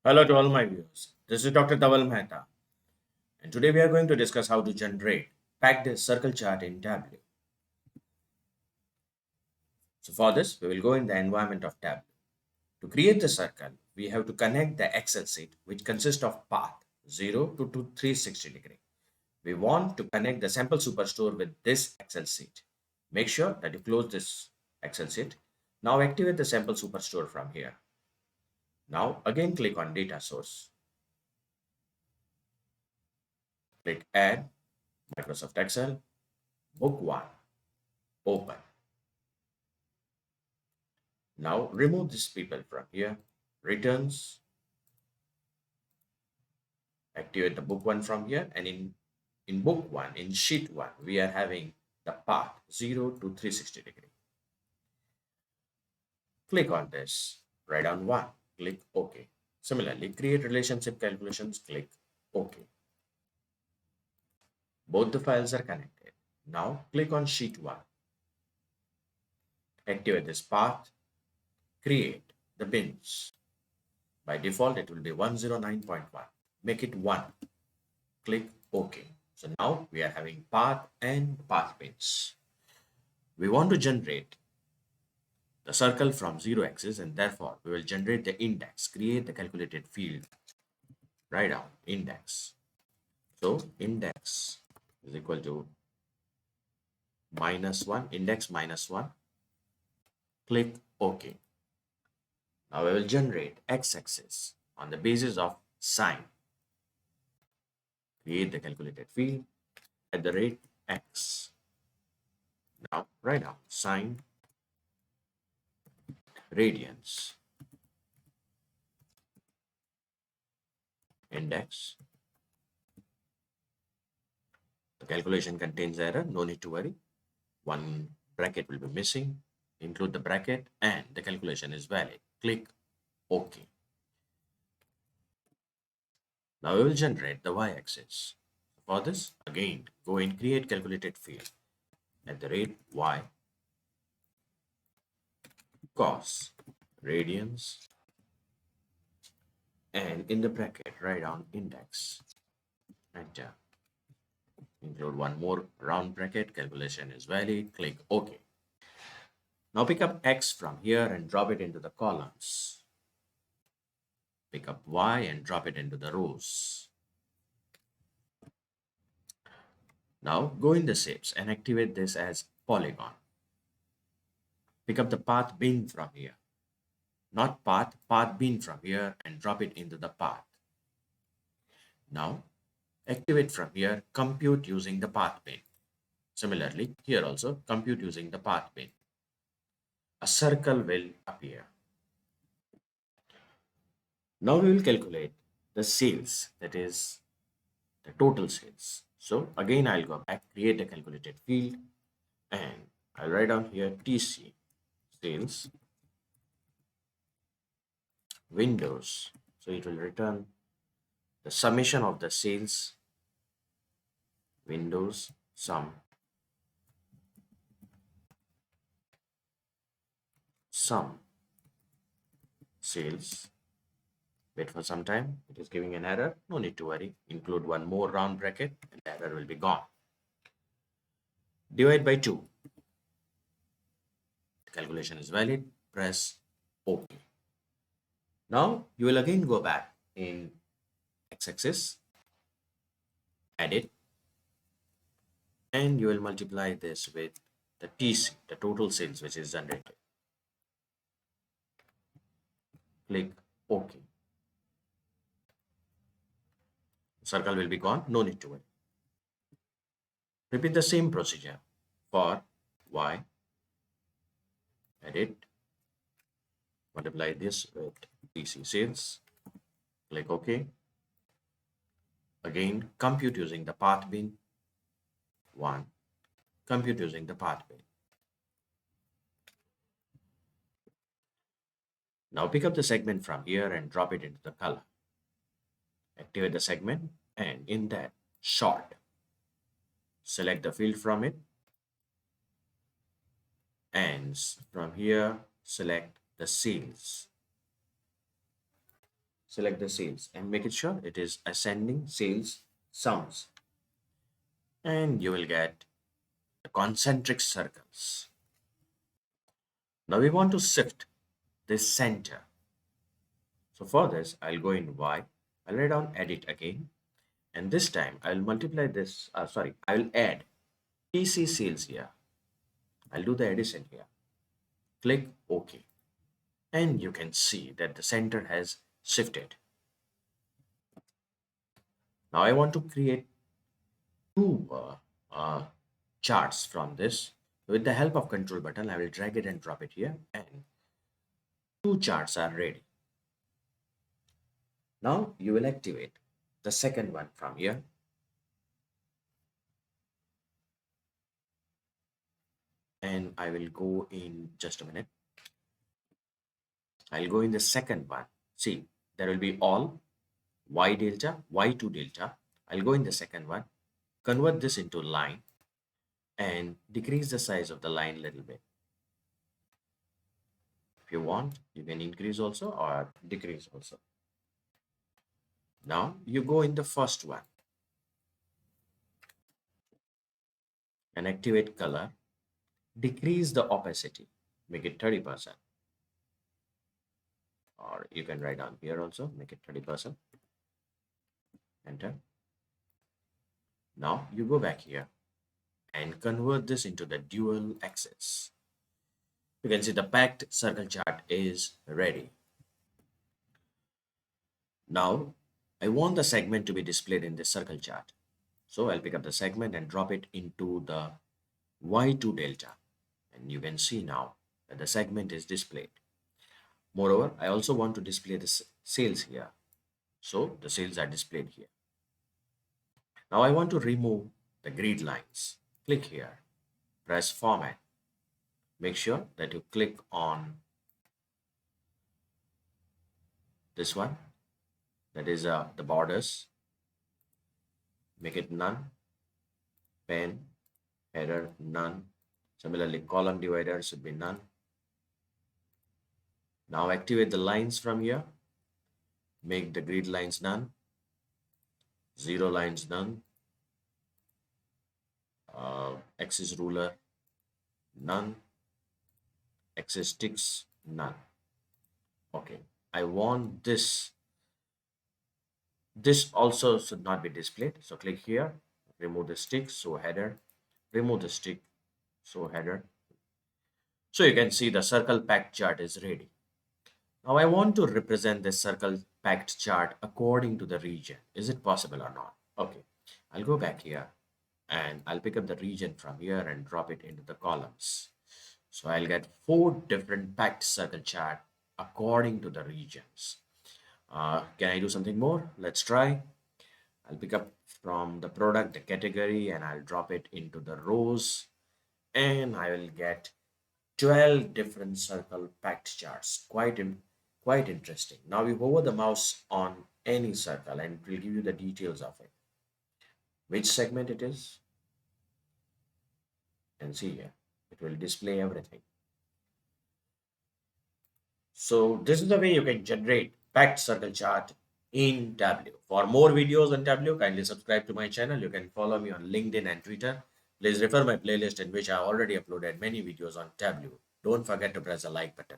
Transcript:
Hello to all my viewers. This is Dr. Dhaval Maheta, and today we are going to discuss how to generate packed circle chart in Tableau. So for this, we will go in the environment of Tableau. To create the circle, we have to connect the Excel sheet, which consists of path 0 to 360 degree. We want to connect the sample superstore with this Excel sheet. Make sure that you close this Excel sheet. Now activate the sample superstore from here. Now again click on data source. Click add Microsoft Excel, book 1, open. Now remove these people from here. Returns, activate the book 1 from here, and in book 1, in sheet 1, we are having the path 0 to 360 degree. Click on this, write down 1, click OK. Similarly, create relationship calculations, click OK. Both the files are connected. Now click on sheet 1, activate this path, create the bins. By default, it will be 109.1. Make it 1. Click OK. So now we are having path and path bins. We want to generate the circle from 0 axis, and therefore we will generate the index. Create the calculated field. Write down index. So index is equal to -1, index -1. Click OK. Now we will generate x-axis on the basis of sine. Create the calculated field at the rate x. Now write down sine radians. Index. The calculation contains error, no need to worry. One bracket will be missing. Include the bracket and the calculation is valid. Click OK. Now we will generate the y-axis. For this, again, go in create calculated field at the rate y cos radians, and in the bracket write down index. Enter. Include one more round bracket, calculation is valid, click OK. Now pick up X from here and drop it into the columns. Pick up Y and drop it into the rows. Now go in the shapes and activate this as polygon. Pick up the path bin from here. Not path, path bin from here and drop it into the path. Now activate from here, compute using the path bin. Similarly, here also compute using the path bin. A circle will appear. Now we will calculate the sales, that is the total sales. So again, I'll go back, create a calculated field, and I'll write down here TC sales windows. So it will return the summation of the sales windows sum sales. Wait for some time. It is giving an error. No need to worry. Include one more round bracket and the error will be gone. Divide by 2. The calculation is valid. Press OK. Now you will again go back in x-axis, edit, and you will multiply this with the TC, the total sales which is generated. Click OK. Circle will be gone, no need to worry. Repeat the same procedure for Y. Edit, multiply this with TC sales, click OK. Again, compute using the path bin. 1. Compute using the path bin. Now pick up the segment from here and drop it into the color. Activate the segment and in that sort, select the field from it and from here select the sales. select the sales and make it sure it is ascending sales sums. And you will get the concentric circles. Now we want to shift this center. So for this, I'll go in Y. I'll write down edit again. And this time I'll multiply this, I will add PC sales here. I'll do the addition here. Click OK. And you can see that the center has shifted. Now I want to create two charts from this. With the help of control button, I will drag it and drop it here, and two charts are ready. Now you will activate the second one from here. And I will go in just a minute. I'll go in the second one. See, there will be all y delta, y2 delta. I'll go in the second one, convert this into line, and decrease the size of the line a little bit. If you want, you can increase also or decrease also. Now you go in the first one and activate color, decrease the opacity, make it 30%. Or you can write down here also, make it 30%. Enter. Now you go back here and convert this into the dual axis. You can see the packed circle chart is ready. Now I want the segment to be displayed in this circle chart. So I'll pick up the segment and drop it into the Y2 delta. And you can see now that the segment is displayed. Moreover, I also want to display the sales here. So the sales are displayed here. Now I want to remove the grid lines. Click here, press format. Make sure that you click on this one, that is the borders. Make it none, pen, header, none. Similarly, column divider should be none. Now activate the lines from here. Make the grid lines none, zero lines none, axis ruler none, axis sticks none. Okay, I want this also should not be displayed. So click here, remove the stick, so header, remove the stick, so header. So you can see the circle packed chart is ready. Now I want to represent this circle packed chart according to the region. Is it possible or not? Okay, I'll go back here and I'll pick up the region from here and drop it into the columns. So I'll get 4 different packed circle chart according to the regions. Can I do something more? Let's try. I'll pick up from the product, the category, and I'll drop it into the rows, and I will get 12 different circle packed charts. Quite interesting. Now we hover the mouse on any circle and it will give you the details of it. Which segment it is? And see here, it will display everything. So this is the way you can generate packed circle chart in Tableau. For more videos on Tableau, kindly subscribe to my channel. You can follow me on LinkedIn and Twitter. Please refer my playlist in which I already uploaded many videos on Tableau. Don't forget to press the like button.